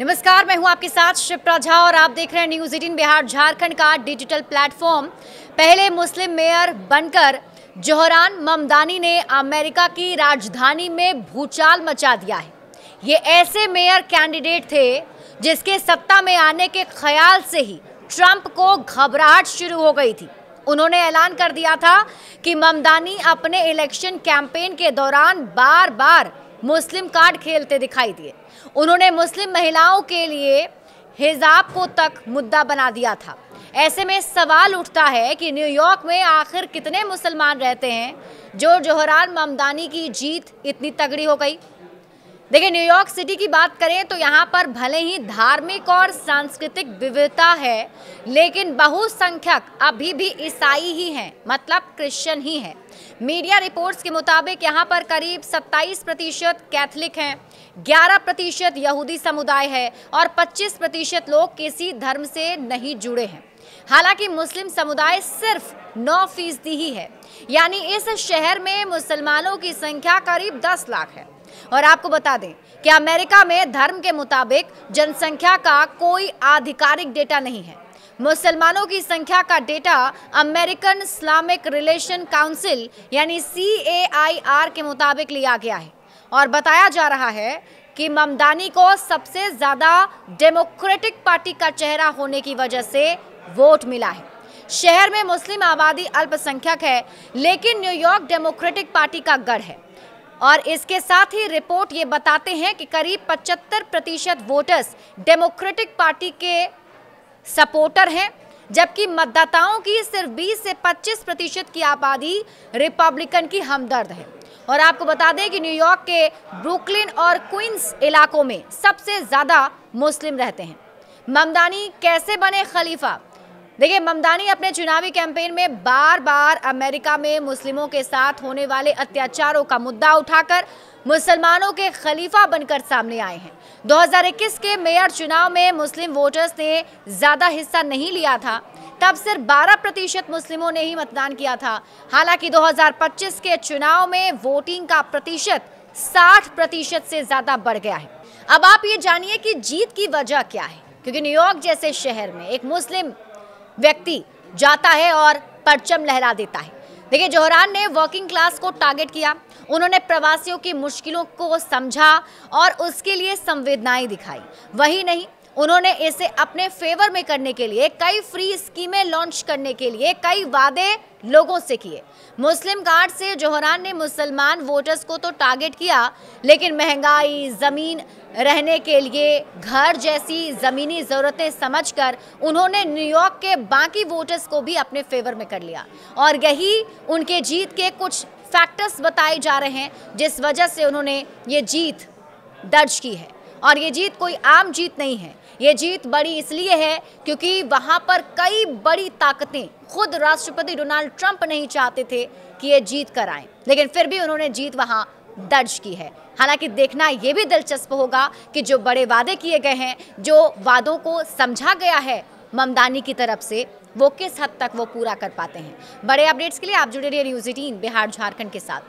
नमस्कार, मैं हूं आपके साथ शिप्रा झा और आप देख रहे हैं न्यूज़ 18 बिहार झारखंड का डिजिटल प्लेटफॉर्म। पहले मुस्लिम मेयर बनकर जोहरान ममदानी ने अमेरिका की राजधानी में भूचाल मचा दिया है। ये ऐसे मेयर कैंडिडेट थे जिसके सत्ता में आने के ख्याल से ही ट्रंप को घबराहट शुरू हो गई थी। उन्होंने ऐलान कर दिया था कि ममदानी अपने इलेक्शन कैंपेन के दौरान बार बार मुस्लिम कार्ड खेलते दिखाई दिए। उन्होंने मुस्लिम महिलाओं के लिए हिजाब को तक मुद्दा बना दिया था। ऐसे में सवाल उठता है कि न्यूयॉर्क में आखिर कितने मुसलमान रहते हैं जो जोहरान ममदानी की जीत इतनी तगड़ी हो गई। देखिए, न्यूयॉर्क सिटी की बात करें तो यहाँ पर भले ही धार्मिक और सांस्कृतिक विविधता है, लेकिन बहुसंख्यक अभी भी ईसाई ही हैं, मतलब क्रिश्चियन ही हैं। मीडिया रिपोर्ट्स के मुताबिक यहाँ पर करीब 27% कैथलिक हैं, 11% यहूदी समुदाय है और 25% लोग किसी धर्म से नहीं जुड़े हैं। हालांकि मुस्लिम समुदाय सिर्फ 9% ही है, यानी इस शहर में मुसलमानों की संख्या करीब 10 लाख है। और आपको बता दें कि अमेरिका में धर्म के मुताबिक जनसंख्या का कोई आधिकारिक डेटा नहीं है। मुसलमानों की संख्या का data American Islamic relation council यानी CAIR के मुताबिक लिया गया है और बताया जा रहा है कि ममदानी को सबसे ज्यादा डेमोक्रेटिक पार्टी का चेहरा होने की वजह से वोट मिला है। शहर में मुस्लिम आबादी अल्पसंख्यक है, लेकिन न्यूयॉर्क डेमोक्रेटिक पार्टी का गढ़ है और इसके साथ ही रिपोर्ट ये बताते हैं कि करीब 75% वोटर्स डेमोक्रेटिक पार्टी के सपोर्टर हैं, जबकि मतदाताओं की सिर्फ 20 से 25% की आबादी रिपब्लिकन की हमदर्द है। और आपको बता दें कि न्यूयॉर्क के ब्रुकलिन और क्वींस इलाकों में सबसे ज्यादा मुस्लिम रहते हैं। ममदानी कैसे बने खलीफा? देखिए, ममदानी अपने चुनावी कैंपेन में बार बार अमेरिका में मुस्लिमों के साथ होने वाले अत्याचारों का मुद्दा उठाकर मुसलमानों के खलीफा बनकर सामने आए हैं। 2021 के मेयर चुनाव में मुस्लिम वोटर्स ने ज्यादा हिस्सा नहीं लिया था, तब सिर्फ 12% मुस्लिमों ने ही मतदान किया था। हालांकि 2025 के चुनाव में वोटिंग का प्रतिशत 60% से ज्यादा बढ़ गया है। अब आप ये जानिए कि जीत की वजह क्या है, क्योंकि न्यूयॉर्क जैसे शहर में एक मुस्लिम व्यक्ति जाता है और परचम लहरा देता है। देखिए, जोहरान ने वर्किंग क्लास को टारगेट किया। उन्होंने प्रवासियों की मुश्किलों को समझा और उसके लिए संवेदनाएं दिखाई। वही नहीं, उन्होंने इसे अपने फेवर में करने के लिए कई फ्री स्कीमें लॉन्च करने के लिए कई वादे लोगों से किए। मुस्लिम कार्ड से जोहरान ने मुसलमान वोटर्स को तो टारगेट किया, लेकिन महंगाई, जमीन रहने के लिए घर जैसी जमीनी ज़रूरतें समझकर उन्होंने न्यूयॉर्क के बाकी वोटर्स को भी अपने फेवर में कर लिया। और यही उनके जीत के कुछ फैक्टर्स बताए जा रहे हैं जिस वजह से उन्होंने ये जीत दर्ज की है। और ये जीत कोई आम जीत नहीं है, ये जीत बड़ी इसलिए है क्योंकि वहाँ पर कई बड़ी ताकतें, खुद राष्ट्रपति डोनाल्ड ट्रंप नहीं चाहते थे कि ये जीत कर आए, लेकिन फिर भी उन्होंने जीत वहाँ दर्ज की है। हालांकि देखना ये भी दिलचस्प होगा कि जो बड़े वादे किए गए हैं, जो वादों को समझा गया है ममदानी की तरफ से, वो किस हद तक वो पूरा कर पाते हैं। बड़े अपडेट्स के लिए आप जुड़े रहिए न्यूज़ 18 बिहार झारखंड के साथ।